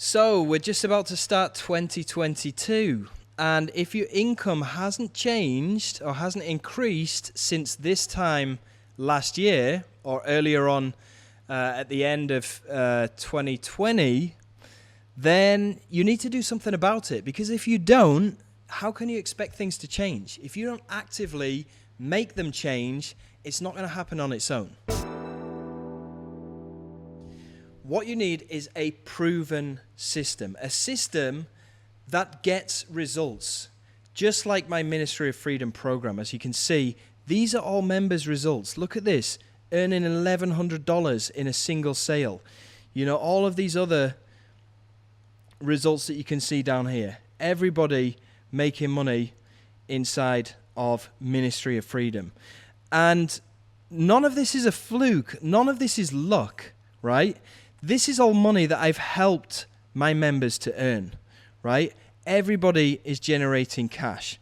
So we're just about to start 2022, and if your income hasn't changed or hasn't increased since this time last year or earlier on at the end of 2020, then you need to do something about it, because if you don't, how can you expect things to change? If you don't actively make them change, it's not going to happen on its own. What you need is a proven system, a system that gets results. Just like my Ministry of Freedom program, as you can see, these are all members' results. Look at this, earning $1,100 in a single sale. You know, all of these other results that you can see down here. Everybody making money inside of Ministry of Freedom. And none of this is a fluke. None of this is luck, right? This is all money that I've helped my members to earn, right? Everybody is generating cash.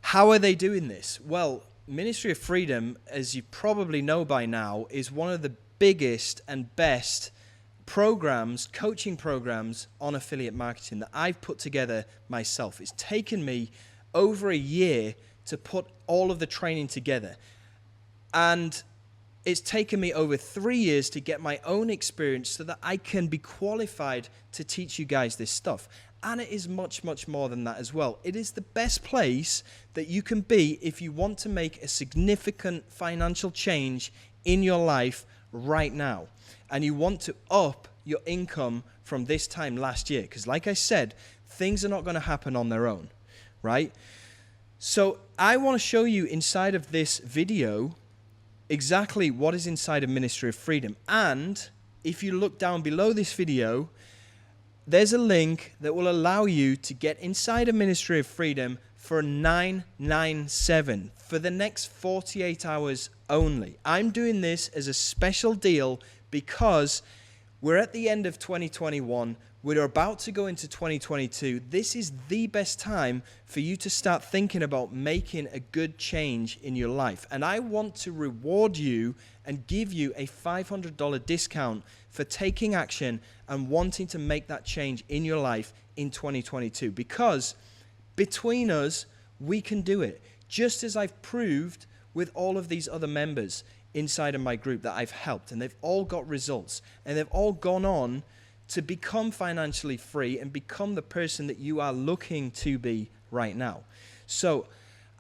How are they doing this? Well, Ministry of Freedom, as you probably know by now, is one of the biggest and best programs, coaching programs on affiliate marketing that I've put together myself. It's taken me over a year to put all of the training together. And it's taken me over 3 years to get my own experience so that I can be qualified to teach you guys this stuff. And it is much, much more than that as well. It is the best place that you can be if you want to make a significant financial change in your life right now. And you want to up your income from this time last year. Because like I said, things are not going to happen on their own, right? So I want to show you inside of this video exactly what is inside of Ministry of Freedom. And if you look down below this video, there's a link that will allow you to get inside of Ministry of Freedom for $997 for the next 48 hours only. I'm doing this as a special deal because we're at the end of 2021. We're about to go into 2022. This is the best time for you to start thinking about making a good change in your life. And I want to reward you and give you a $500 discount for taking action and wanting to make that change in your life in 2022. Because between us, we can do it. Just as I've proved with all of these other members inside of my group that I've helped. And they've all got results. And they've all gone on to become financially free and become the person that you are looking to be right now. So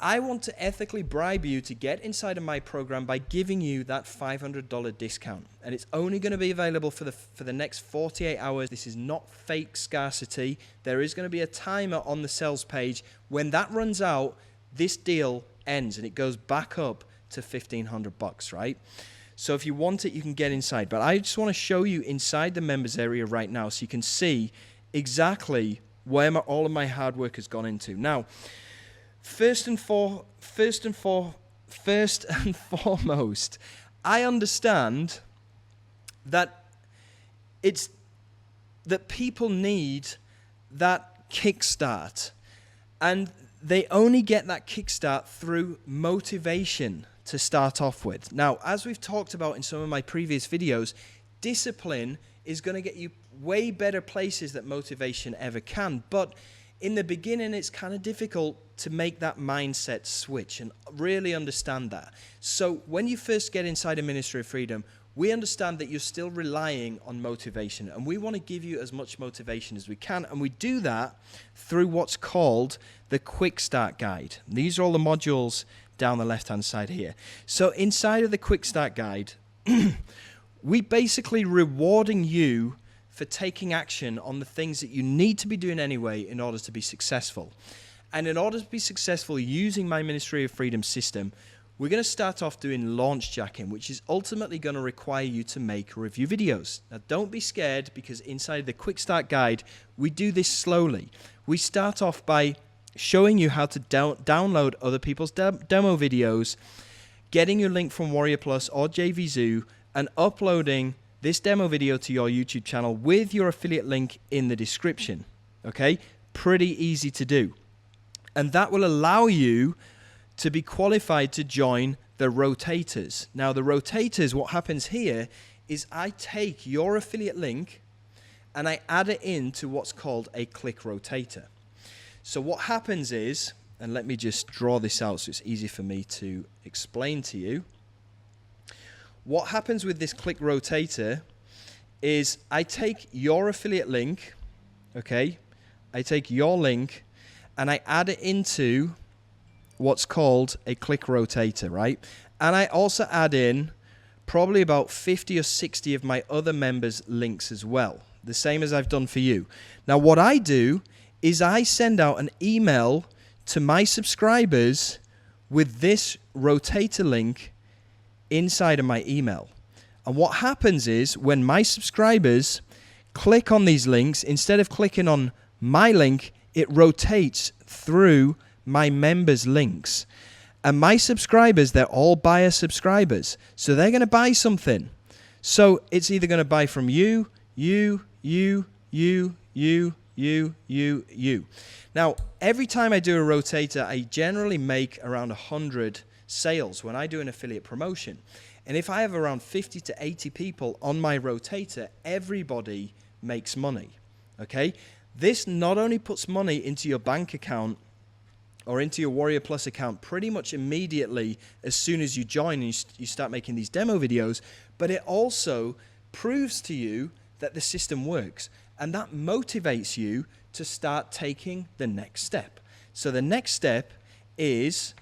I want to ethically bribe you to get inside of my program by giving you that $500 discount. And it's only going to be available for the next 48 hours. This is not fake scarcity. There is going to be a timer on the sales page. When that runs out, this deal ends and it goes back up to $1,500, right? So if you want it, you can get inside. But I just want to show you inside the members area right now so you can see exactly where all of my hard work has gone into. Now, first and foremost, I understand that that people need that kickstart. And they only get that kickstart through motivation to start off with. Now, as we've talked about in some of my previous videos, discipline is going to get you way better places than motivation ever can. But in the beginning, it's kind of difficult to make that mindset switch and really understand that. So when you first get inside a Ministry of Freedom, we understand that you're still relying on motivation, and we want to give you as much motivation as we can, and we do that through what's called the Quick Start Guide. These are all the modules down the left-hand side here. So inside of the Quick Start Guide, we basically rewarding you for taking action on the things that you need to be doing anyway in order to be successful. And in order to be successful using my Ministry of Freedom system, we're going to start off doing launch jacking, which is ultimately going to require you to make review videos. Now, don't be scared, because inside the Quick Start Guide, we do this slowly. We start off by showing you how to download other people's demo videos, getting your link from Warrior Plus or JVZoo, and uploading this demo video to your YouTube channel with your affiliate link in the description. Okay? Pretty easy to do. And that will allow you to be qualified to join the rotators. Now, the rotators, what happens here is I take your affiliate link and I add it into what's called a click rotator. So what happens is, and let me just draw this out so it's easy for me to explain to you. What happens with this click rotator is I take your affiliate link, okay? I take your link and I add it into what's called a click rotator, right? And I also add in probably about 50 or 60 of my other members' links as well, the same as I've done for you. Now, what I do is I send out an email to my subscribers with this rotator link inside of my email. And what happens is when my subscribers click on these links, instead of clicking on my link, it rotates through my members' links. And my subscribers, they're all buyer subscribers. So they're going to buy something. So it's either going to buy from you. Now, every time I do a rotator, I generally make around 100 sales when I do an affiliate promotion. And if I have around 50 to 80 people on my rotator, everybody makes money, okay? This not only puts money into your bank account or into your Warrior Plus account pretty much immediately as soon as you join and you start making these demo videos, but it also proves to you that the system works. And that motivates you to start taking the next step. So the next step is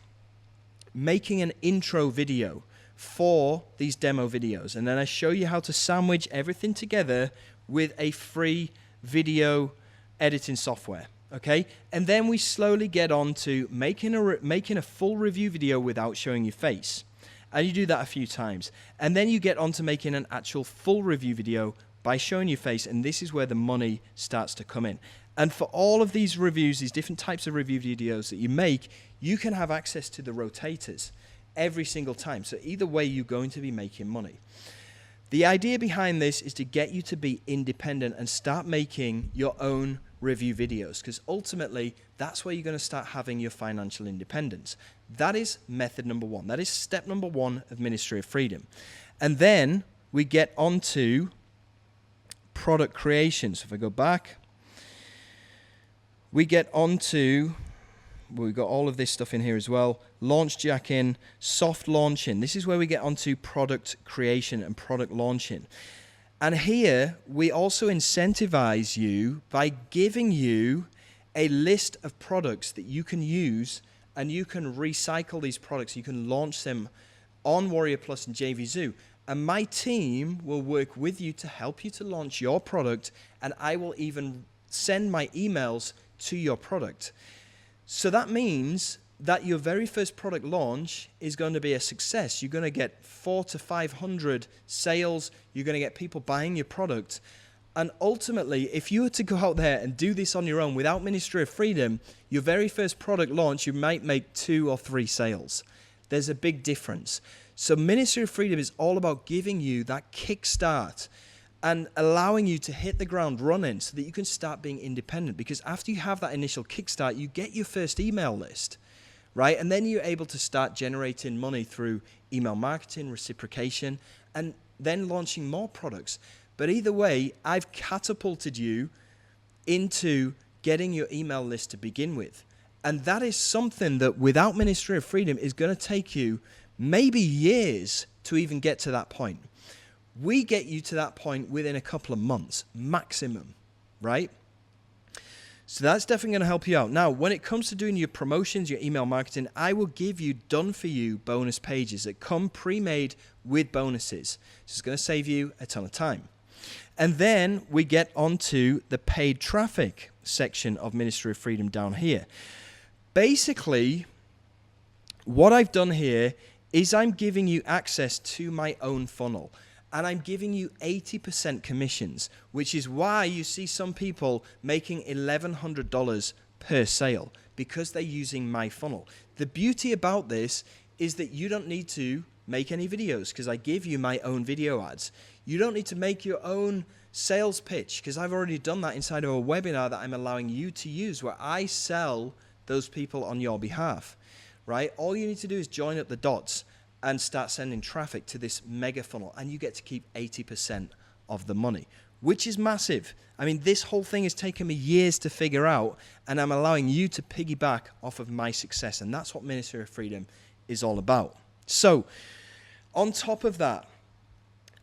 making an intro video for these demo videos. And then I show you how to sandwich everything together with a free video editing software. Okay? And then we slowly get on to making a full review video without showing your face. And you do that a few times. And then you get on to making an actual full review video by showing your face, and this is where the money starts to come in. And for all of these reviews, these different types of review videos that you make, you can have access to the rotators every single time. So either way, you're going to be making money. The idea behind this is to get you to be independent and start making your own review videos, because ultimately, that's where you're going to start having your financial independence. That is method number one. That is step number one of Ministry of Freedom. And then we get onto product creation. So if I go back, we get onto, we've got all of this stuff in here as well. Launch jacking, soft launching. This is where we get onto product creation and product launching. And here we also incentivize you by giving you a list of products that you can use, and you can recycle these products. You can launch them on Warrior Plus and JVZoo. And my team will work with you to help you to launch your product, and I will even send my emails to your product. So that means that your very first product launch is going to be a success. You're going to get 400 to 500 sales. You're going to get people buying your product. And ultimately, if you were to go out there and do this on your own without Ministry of Freedom, your very first product launch, you might make 2 or 3 sales. There's a big difference. So Ministry of Freedom is all about giving you that kickstart and allowing you to hit the ground running so that you can start being independent. Because after you have that initial kickstart, you get your first email list, right? And then you're able to start generating money through email marketing, reciprocation, and then launching more products. But either way, I've catapulted you into getting your email list to begin with. And that is something that without Ministry of Freedom is going to take you maybe years to even get to that point. We get you to that point within a couple of months, maximum, right? So that's definitely going to help you out. Now, when it comes to doing your promotions, your email marketing, I will give you done-for-you bonus pages that come pre-made with bonuses. This is going to save you a ton of time. And then we get onto the paid traffic section of Ministry of Freedom down here. Basically, what I've done here is I'm giving you access to my own funnel. And I'm giving you 80% commissions, which is why you see some people making $1,100 per sale, because they're using my funnel. The beauty about this is that you don't need to make any videos, because I give you my own video ads. You don't need to make your own sales pitch, because I've already done that inside of a webinar that I'm allowing you to use, where I sell those people on your behalf, right? All you need to do is join up the dots and start sending traffic to this mega funnel, and you get to keep 80% of the money. which is massive. I mean, this whole thing has taken me years to figure out, and I'm allowing you to piggyback off of my success. And that's what Ministry of Freedom is all about. So on top of that,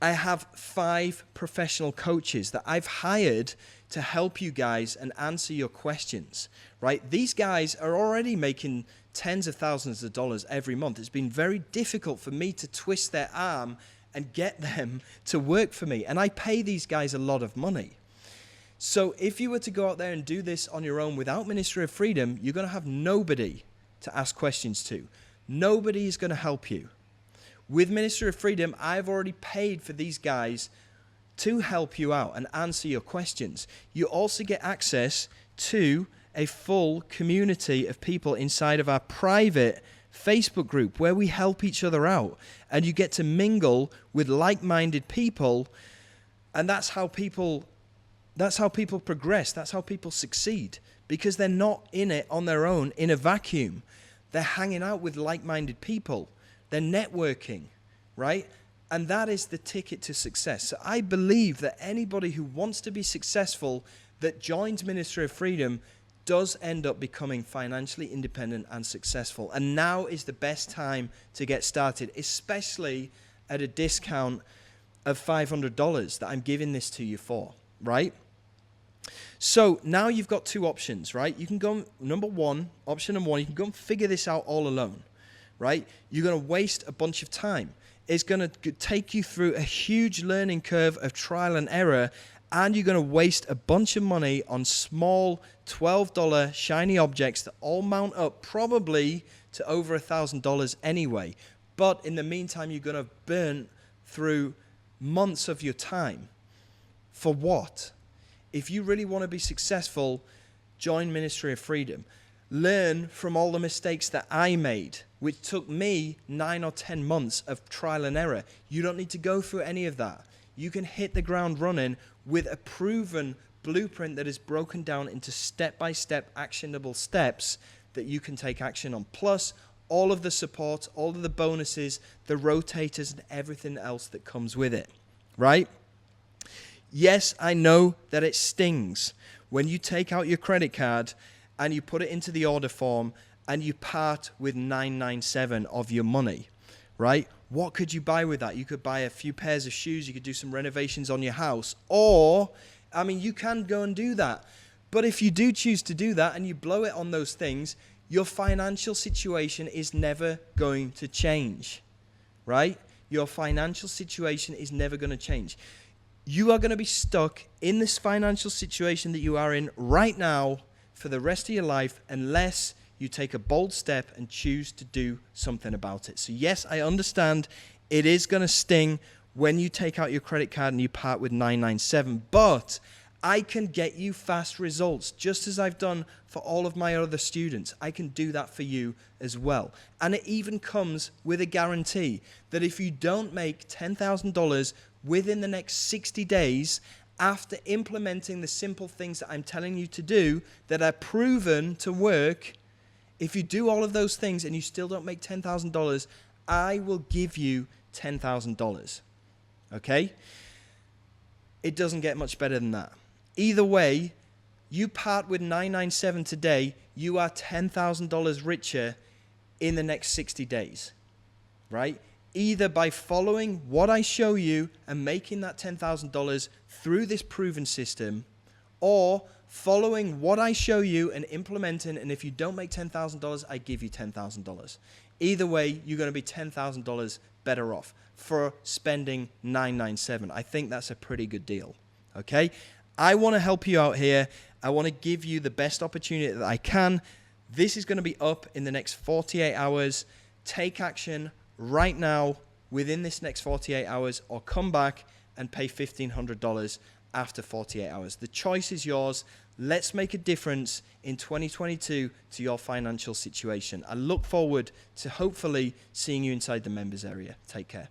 I have 5 professional coaches that I've hired to help you guys and answer your questions, right? These guys are already making tens of thousands of dollars every month. It's been very difficult for me to twist their arm and get them to work for me. And I pay these guys a lot of money. So if you were to go out there and do this on your own without Ministry of Freedom, you're going to have nobody to ask questions to. Nobody is going to help you. With Ministry of Freedom, I've already paid for these guys to help you out and answer your questions. You also get access to a full community of people inside of our private Facebook group where we help each other out, and you get to mingle with like-minded people, and that's how people progress. That's how people succeed, because they're not in it on their own in a vacuum. They're hanging out with like-minded people. They're networking, right? And that is the ticket to success. So I believe that anybody who wants to be successful that joins Ministry of Freedom does end up becoming financially independent and successful. And now is the best time to get started, especially at a discount of $500 that I'm giving this to you for, right? So now you've got 2 options, right? You can go, option number 1, you can go and figure this out all alone, right? You're going to waste a bunch of time. It's going to take you through a huge learning curve of trial and error, and you're going to waste a bunch of money on small $12 shiny objects that all mount up probably to over $1,000 anyway. But in the meantime, you're going to burn through months of your time. For what? If you really want to be successful, join Ministry of Freedom. Learn from all the mistakes that I made, which took me 9 or 10 months of trial and error. You don't need to go through any of that. You can hit the ground running with a proven blueprint that is broken down into step-by-step actionable steps that you can take action on. Plus, all of the support, all of the bonuses, the rotators, and everything else that comes with it, right? Yes, I know that it stings when you take out your credit card and you put it into the order form and you part with $997 of your money, right? What could you buy with that? You could buy a few pairs of shoes, you could do some renovations on your house, or, I mean, you can go and do that. But if you do choose to do that and you blow it on those things, your financial situation is never going to change, right? Your financial situation is never going to change. You are going to be stuck in this financial situation that you are in right now for the rest of your life unless you take a bold step and choose to do something about it. So yes, I understand it is going to sting when you take out your credit card and you part with $997, but I can get you fast results just as I've done for all of my other students. I can do that for you as well. And it even comes with a guarantee that if you don't make $10,000 within the next 60 days after implementing the simple things that I'm telling you to do that are proven to work, if you do all of those things and you still don't make $10,000, I will give you $10,000. Okay? It doesn't get much better than that. Either way, you part with $997 today, you are $10,000 richer in the next 60 days, right? Either by following what I show you and making that $10,000 through this proven system, or following what I show you and implementing, and if you don't make $10,000, I give you $10,000. Either way, you're going to be $10,000 better off for spending $997. I think that's a pretty good deal, okay? I want to help you out here. I want to give you the best opportunity that I can. This is going to be up in the next 48 hours. Take action right now within this next 48 hours, or come back and pay $1,500 after 48 hours. The choice is yours. Let's make a difference in 2022 to your financial situation. I look forward to hopefully seeing you inside the members area. Take care.